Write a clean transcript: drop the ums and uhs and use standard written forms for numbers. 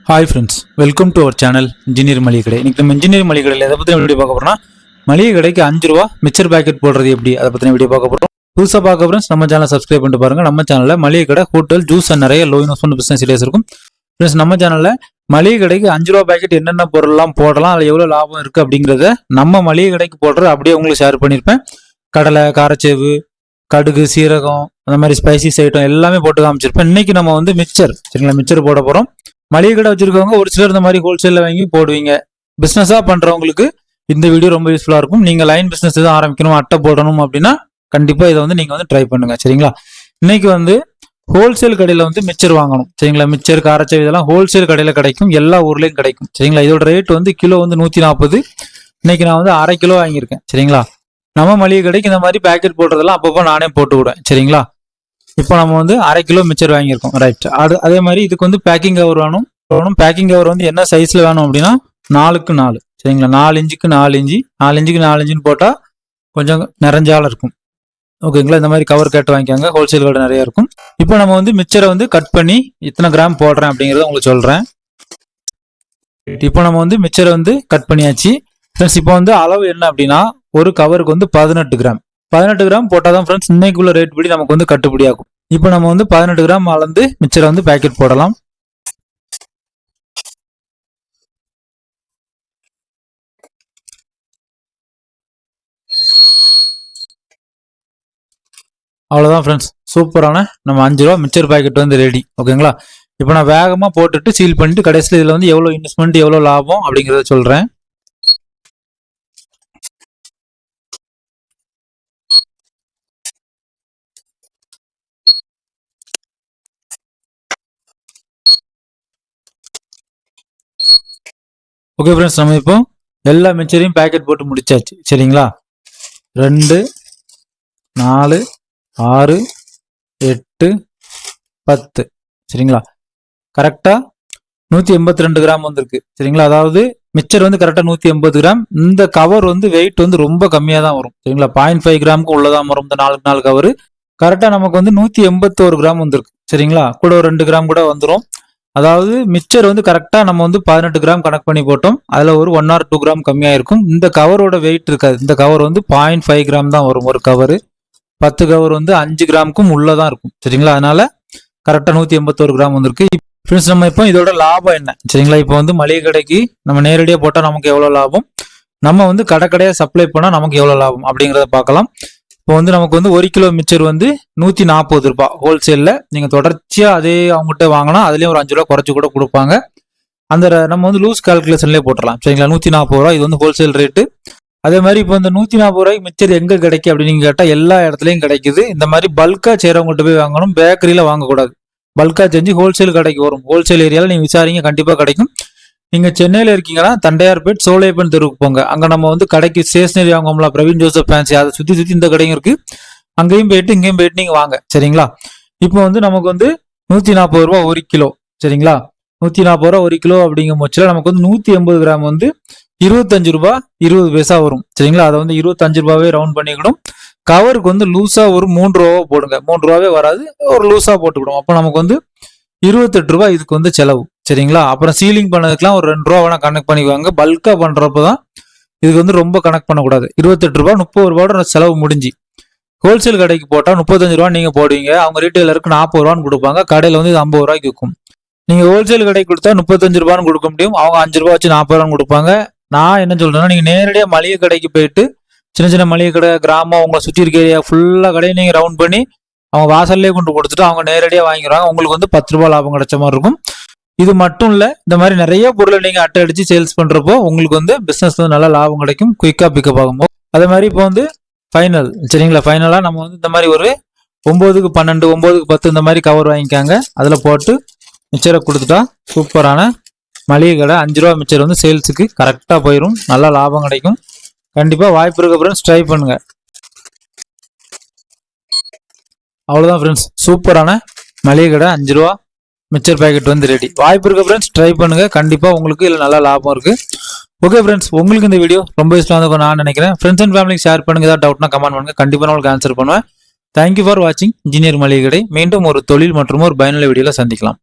Hi friends, welcome to our channel engineer மளிகை கடை. இன்னைக்கு நம்ம இன்ஜினியர் மளிகை கடையில் எதை பற்றி வீடியோ பார்க்க போகிறோம்னா, மளிகை கடைக்கு 5 ரூபா மிச்சர் பேக்கெட் போடுறது எப்படி, அதை பற்றின வீடியோ பார்க்க போகிறோம். புதுசாக பார்க்க ஃப்ரெண்ட்ஸ் நம்ம சேனல் சப்ஸ்கிரைப் பண்ணிட்டு பாருங்க. நம்ம சேனலில் மளிகை கடை, ஹோட்டல், ஜூஸ் அண்ட் நிறைய லோ இன்வெஸ்ட்மெண்ட் பிஸ்னஸ் ஐடியாஸ் இருக்கும். ஃப்ரெண்ட்ஸ் நம்ம சேனலில் மளிகை கடைக்கு 5 ரூபா பேக்கெட் என்னென்ன பொருள்லாம் போடலாம், அதில் எவ்வளோ லாபம் இருக்குது அப்படிங்கிறத நம்ம மளிகை கடைக்கு போடுறது அப்படியே உங்களுக்கு ஷேர் பண்ணியிருப்பேன். கடலை, காரச்சேவு, கடுகு, சீரகம், அந்த மாதிரி ஸ்பைசிஸ் ஐட்டம் எல்லாமே போட்டு காமிச்சிருப்பேன். இன்னைக்கு நம்ம வந்து மிச்சர், சரிங்களா, மிச்சர் போட போகிறோம். மளிகை கடை வச்சிருக்கவங்க ஒரு சிலர் இந்த மாதிரி ஹோல்சேலில் வாங்கி போடுவீங்க. பிஸ்னஸாக பண்ணுறவங்களுக்கு இந்த வீடியோ ரொம்ப யூஸ்ஃபுல்லாக இருக்கும். நீங்கள் லைன் பிஸ்னஸ் எதுவும் ஆரம்பிக்கணும், அட்டை போடணும் அப்படின்னா கண்டிப்பாக இதை வந்து நீங்கள் வந்து ட்ரை பண்ணுங்க, சரிங்களா. இன்னைக்கு வந்து ஹோல்சேல் கடையில் வந்து மிச்சர் வாங்கணும், சரிங்களா. மிச்சர், காரச்சேவு இதெல்லாம் ஹோல்சேல் கடையில் கிடைக்கும், எல்லா ஊர்லேயும் கிடைக்கும், சரிங்களா. இதோட ரேட் வந்து கிலோ வந்து 140. இன்னைக்கு நான் வந்து அரை கிலோ வாங்கியிருக்கேன், சரிங்களா. நம்ம மளிகை கடைக்கு இந்த மாதிரி பேக்கெட் போடுறதெல்லாம் அப்பப்போ நானே போட்டு விடுவேன், சரிங்களா. இப்போ நம்ம வந்து அரை கிலோ மிச்சர் வாங்கியிருக்கோம், ரைட். அதே மாதிரி இதுக்கு வந்து பேக்கிங் கவர் வேணும். பேக்கிங் கவர் வந்து என்ன சைஸ்ல வேணும் அப்படின்னா 4x 4, சரிங்களா. 4 இன்ச்சுக்கு 4 இன்ச்சு, 4 இன்ச்சுக்கு 4 இன்ச்சுன்னு போட்டால் கொஞ்சம் நிறைஞ்சாலும் இருக்கும், ஓகேங்களா. இந்த மாதிரி கவர் கேட்டு வாங்கிக்காங்க, ஹோல்சேல் கடை நிறைய இருக்கும். இப்போ நம்ம வந்து மிச்சரை வந்து கட் பண்ணி இத்தனை கிராம் போடுறேன் அப்படிங்கிறத உங்களுக்கு சொல்றேன். இப்போ நம்ம வந்து மிச்சரை வந்து கட் பண்ணியாச்சு ஃப்ரெண்ட்ஸ். இப்போ வந்து அளவு என்ன அப்படின்னா, ஒரு கவருக்கு வந்து 18 கிராம். 18 கிராம் போட்டால் தான் ஃப்ரெண்ட்ஸ் இன்னைக்குள்ள ரேட் படி நமக்கு வந்து கட்டுப்படி ஆகும். இப்போ நம்ம வந்து 18 கிராம் அளந்து மிச்சரை வந்து பேக்கெட் போடலாம். அவ்வளோதான் ஃப்ரெண்ட்ஸ், சூப்பரான நம்ம 5 ரூபா மிச்சர் பேக்கெட் வந்து ரெடி, ஓகேங்களா. இப்போ நான் வேகமாக போட்டுட்டு சீல் பண்ணிட்டு கடைசியில் இதில் வந்து எவ்வளோ இன்வெஸ்ட்மெண்ட், எவ்வளோ லாபம் அப்படிங்கிறத சொல்கிறேன். ஓகே ஃப்ரெண்ட்ஸ், நம்ம இப்போ எல்லா மிச்சரையும் பேக்கெட் போட்டு முடிச்சாச்சு, சரிங்களா. 2, 4, 6, 8, 10, சரிங்களா. கரெக்டாக 182 கிராம் வந்திருக்கு, சரிங்களா. அதாவது மிச்சர் வந்து கரெக்டாக 180 கிராம். இந்த கவர் வந்து வெயிட் வந்து ரொம்ப கம்மியாக தான் வரும், சரிங்களா. 0.5 கிராமுக்கு உள்ளதான் வரும் இந்த 4x4 கவர். கரெக்டாக நமக்கு வந்து 181 கிராம் வந்திருக்கு, சரிங்களா. கூட ஒரு 2 கிராம் கூட வந்துடும். அதாவது மிச்சர் வந்து கரெக்டாக நம்ம வந்து 18 கிராம் கணக்கு பண்ணி போட்டோம். அதில் ஒரு 1 or 2 கிராம் கம்மியாக இருக்கும். இந்த கவரோட வெயிட் இருக்காது. இந்த கவர் வந்து 0.5 கிராம் தான் வரும் ஒரு கவர். 10 கவர் வந்து 5 கிராமுக்கும் உள்ளதான் இருக்கும், சரிங்களா. அதனால கரெக்டாக 181 கிராம் வந்திருக்கு. ஃப்ரெண்ட்ஸ் நம்ம இப்போ இதோட லாபம் என்ன, சரிங்களா. இப்போ வந்து மளிகை கடைக்கு நம்ம நேரடியாக போட்டால் நமக்கு எவ்வளோ லாபம், நம்ம வந்து கடையாக சப்ளை பண்ணால் நமக்கு எவ்வளோ லாபம் அப்படிங்கிறத பார்க்கலாம். இப்போ வந்து நமக்கு வந்து 1 கிலோ மிச்சர் வந்து 140 ரூபாய் ஹோல்சேலில். நீங்கள் தொடர்ச்சியாக அதே அவங்ககிட்ட வாங்கினா அதுலேயும் ஒரு 5 ரூபா குறைச்சி கூட கொடுப்பாங்க. அந்த நம்ம வந்து லூஸ் கால்குலேஷன்லேயே போட்டுடலாம், சரிங்களா. 140 ரூபா இது வந்து ஹோல்சேல் ரேட்டு. அதே மாதிரி இப்போ இந்த 140 ரூபாய்க்கு மிச்சர் எங்கே கிடைக்கும் அப்படின்னு கேட்டால் எல்லா இடத்துலையும் கிடைக்குது. இந்த மாதிரி பல்காக செய்கிறவங்ககிட்ட போய் வாங்கணும், பேக்கரியில் வாங்கக்கூடாது. பல்காக செஞ்சு ஹோல்சேல் கடைக்கு வரும். ஹோல்சேல் ஏரியாவில் நீங்கள் விசாரிங்க, கண்டிப்பாக கிடைக்கும். நீங்கள் சென்னையில் இருக்கீங்கன்னா தண்டையார்பேட் சோலைப்பன் தெருவுக்கு போங்க. அங்கே நம்ம வந்து கடைக்கு ஸ்டேஷனரி வாங்குவோம்ல, பிரவீன் ஜோசப் ஃபேன்சி, அதை சுற்றி இந்த கடையும் இருக்கு. அங்கேயும் போயிட்டு இங்கேயும் போயிட்டு நீங்கள் வாங்க, சரிங்களா. இப்போ வந்து நமக்கு வந்து 140 ரூபா 1 கிலோ, சரிங்களா. 140 ரூபா 1 கிலோ அப்படிங்கும் பட்சத்தில் நமக்கு வந்து 180 கிராம் வந்து 25 ரூபா 20 பைசா வரும், சரிங்களா. அதை வந்து 25 ரூபாவே ரவுண்ட் பண்ணிக்கணும். கவருக்கு வந்து லூஸா ஒரு 3 ரூபா போடுங்க. 3 ரூபாவே வராது, ஒரு லூஸா போட்டுக்கிடும். அப்போ நமக்கு வந்து 28 ரூபாய் இதுக்கு வந்து செலவு, சரிங்களா. அப்புறம் சீலிங் பண்ணதுக்குலாம் ஒரு 2 ரூபா வேணா கணக்கு பண்ணிக்குவாங்க. பல்கா பண்றப்பதான் இதுக்கு வந்து ரொம்ப கணக்கு பண்ணக்கூடாது. 28 ரூபாய் 30 ரூபாயோட செலவு முடிஞ்சு. ஹோல்சேல் கடைக்கு போட்டா 35 ரூபா நீங்க போடுவீங்க, அவங்க ரீட்டைலருக்கு 40 ரூபான்னு கொடுப்பாங்க. கடையில வந்து 50 ரூபாய்க்கு விற்கும். நீங்க ஹோல்சேல் கடைக்கு கொடுத்தா 35 ரூபான்னு கொடுக்க முடியும், அவங்க 5 ரூபா வச்சு 40 ரூபான்னு கொடுப்பாங்க. நான் என்ன சொல்றேன்னா, நீங்க நேரடியாக மளிகை கடைக்கு போயிட்டு சின்ன சின்ன மளிகை கடை, கிராமம், உங்களை சுற்றி இருக்க ஏரியா ஃபுல்லா கடையை நீங்க ரவுண்ட் பண்ணி அவங்க வாசல்லே கொண்டு கொடுத்துட்டு அவங்க நேரடியாக வாங்கிடுவாங்க. உங்களுக்கு வந்து 10 ரூபாய் லாபம் கிடைச்ச மாதிரி இருக்கும். இது மட்டும் இல்ல, இந்த மாதிரி நிறைய பொருளை நீங்க அட்டை அடிச்சு சேல்ஸ் பண்றப்போ உங்களுக்கு வந்து பிசினஸ் வந்து நல்ல லாபம் கிடைக்கும், குயிக்கா பிக்கப் ஆகும்போது. அதே மாதிரி இப்போ வந்து ஃபைனல், சரிங்களா. ஃபைனலா நம்ம வந்து இந்த மாதிரி ஒரு 9க்கு 12, 9க்கு 10 இந்த மாதிரி கவர் வாங்கிக்காங்க. அதுல போட்டு மிச்சரை கொடுத்துட்டா சூப்பரான மளிகை கடை 5 ரூபா மிச்சர் வந்து சேல்ஸுக்கு கரெக்டா போயிடும், நல்ல லாபம் கிடைக்கும். கண்டிப்பா வாய்ப்பு இருக்க ஃப்ரெண்ட்ஸ் ட்ரை பண்ணுங்க. அவ்வளோதான் ஃப்ரெண்ட்ஸ், சூப்பரான மளிகை கடை 5 ரூபா மிச்சர் பேக்கெட் வந்து ரெடி. வாய்ப்பு இருக்க ஃப்ரெண்ட்ஸ் ட்ரை பண்ணுங்க, கண்டிப்பா உங்களுக்கு இதில் நல்ல லாபம் இருக்கு. ஓகே ஃப்ரெண்ட்ஸ், உங்களுக்கு இந்த வீடியோ ரொம்ப யூஸ்ஃபுல்லாக இருக்கும் நான் நினைக்கிறேன். ஃப்ரெண்ட்ஸ் அண்ட் ஃபேமிலிக்கு ஷேர் பண்ணுங்க, ஏதாவது டவுட்னா கமெண்ட் பண்ணுங்க, கண்டிப்பாக நான் உங்களுக்கு ஆன்சர் பண்ணுவேன். தேங்க்யூ ஃபார் வாட்சிங் இன்ஜினியர் மளிகை கடை. மீண்டும் ஒரு தொழில் மற்றும் ஒரு பயனுள்ள வீடியோல சந்திக்கலாம்.